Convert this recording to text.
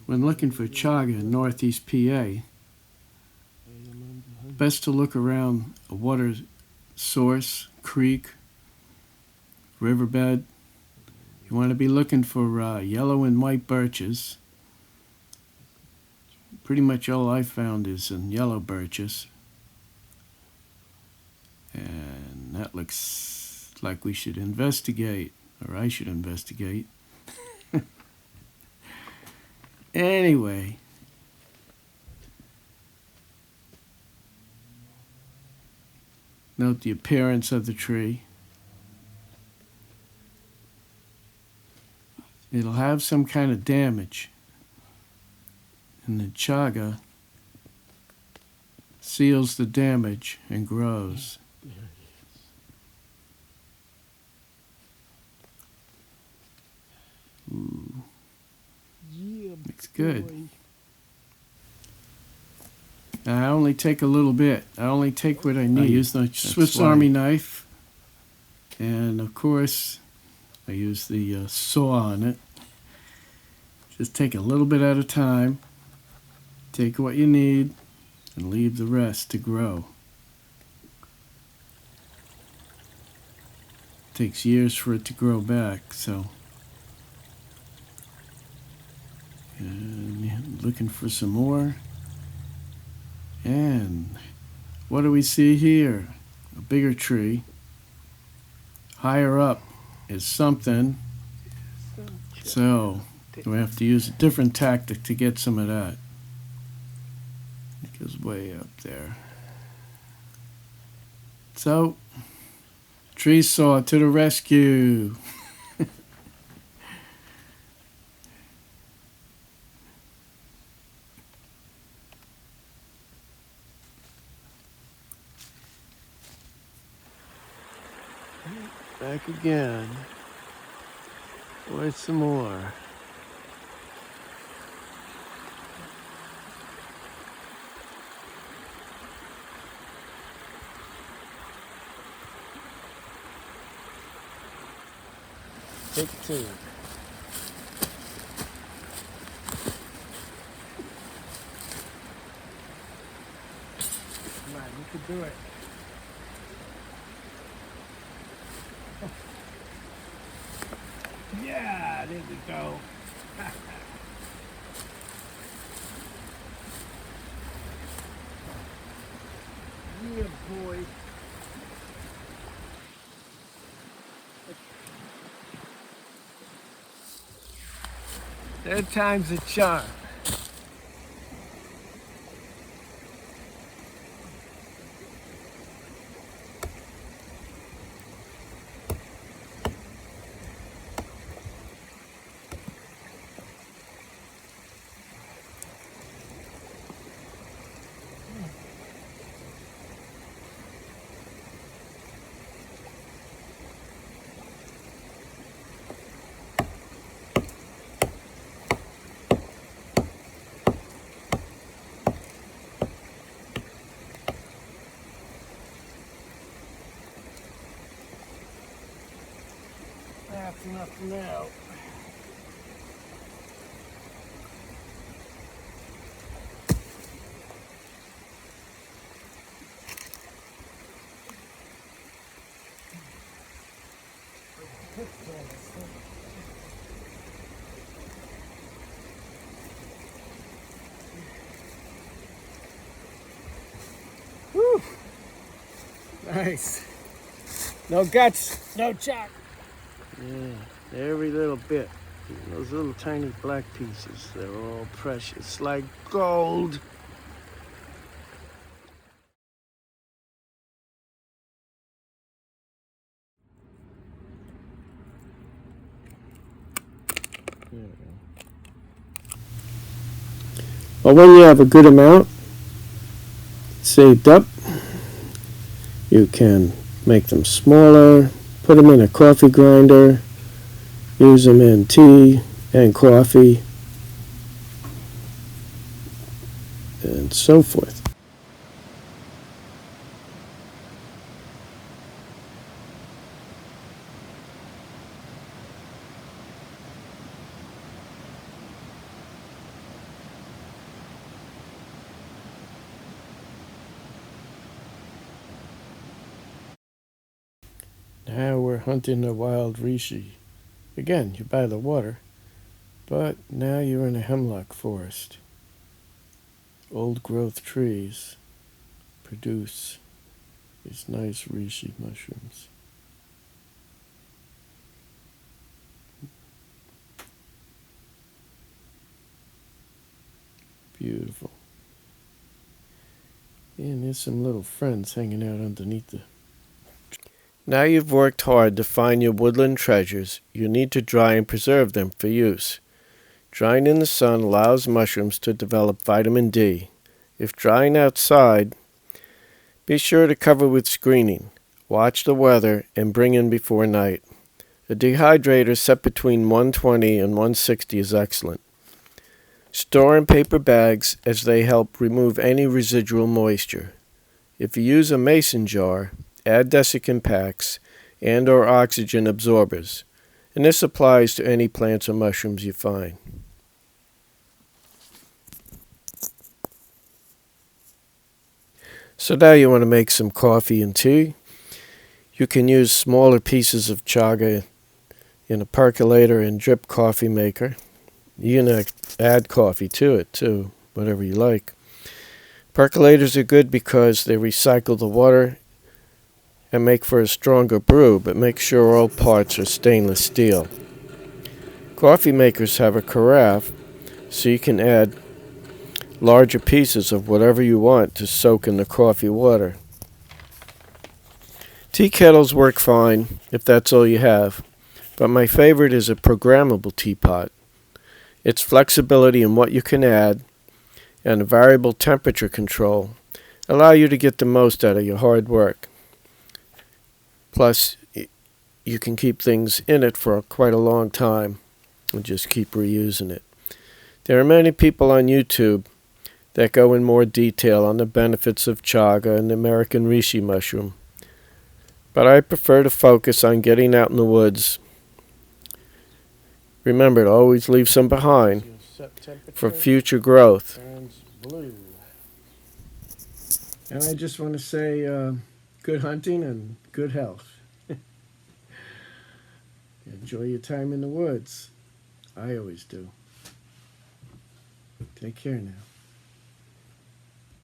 When looking for chaga in northeast PA, best to look around a water source, creek, riverbed. You want to be looking for yellow and white birches. Pretty much all I found is in yellow birches. And that looks like we should investigate, or I should investigate. Anyway, note the appearance of the tree. It'll have some kind of damage, and the chaga seals the damage and grows. Ooh. Looks good. Now, I only take a little bit. I only take what I need. I use the Swiss Army knife, and of course I use the saw on it. Just take a little bit at a time. Take what you need and leave the rest to grow. It takes years for it to grow back, so. And looking for some more. And what do we see here? A bigger tree. Higher up is something. So we have to use a different tactic to get some of that. It goes way up there. So, tree saw to the rescue. Back again. Where's some more? Take two. Come on, you can do it. Yeah, there we go. Yeah, boy. Third time's a charm. That's enough now. Whew. Nice. No guts, no chop. Yeah, every little bit. Those little tiny black pieces, they're all precious, like gold. Well, when you have a good amount saved up, you can make them smaller, put them in a coffee grinder, use them in tea and coffee, and so forth. Now we're hunting the wild reishi. Again, you're by the water, but now you're in a hemlock forest. Old growth trees produce these nice reishi mushrooms. Beautiful. And there's some little friends hanging out underneath the... Now you've worked hard to find your woodland treasures, you need to dry and preserve them for use. Drying in the sun allows mushrooms to develop vitamin D. If drying outside, be sure to cover with screening. Watch the weather and bring in before night. A dehydrator set between 120 and 160 is excellent. Store in paper bags as they help remove any residual moisture. If you use a mason jar, add desiccant packs and or oxygen absorbers, and this applies to any plants or mushrooms you find. So now you want to make some coffee and tea. You can use smaller pieces of chaga in a percolator and drip coffee maker. You can add coffee to it too, whatever you like. Percolators are good because they recycle the water and make for a stronger brew, but make sure all parts are stainless steel. Coffee makers have a carafe, so you can add larger pieces of whatever you want to soak in the coffee water. Tea kettles work fine if that's all you have, but my favorite is a programmable teapot. Its flexibility in what you can add and a variable temperature control allow you to get the most out of your hard work. Plus, you can keep things in it for quite a long time and just keep reusing it. There are many people on YouTube that go in more detail on the benefits of chaga and the American reishi mushroom, but I prefer to focus on getting out in the woods. Remember to always leave some behind for future growth. And I just want to say good hunting and good health. Enjoy your time in the woods. I always do. Take care now.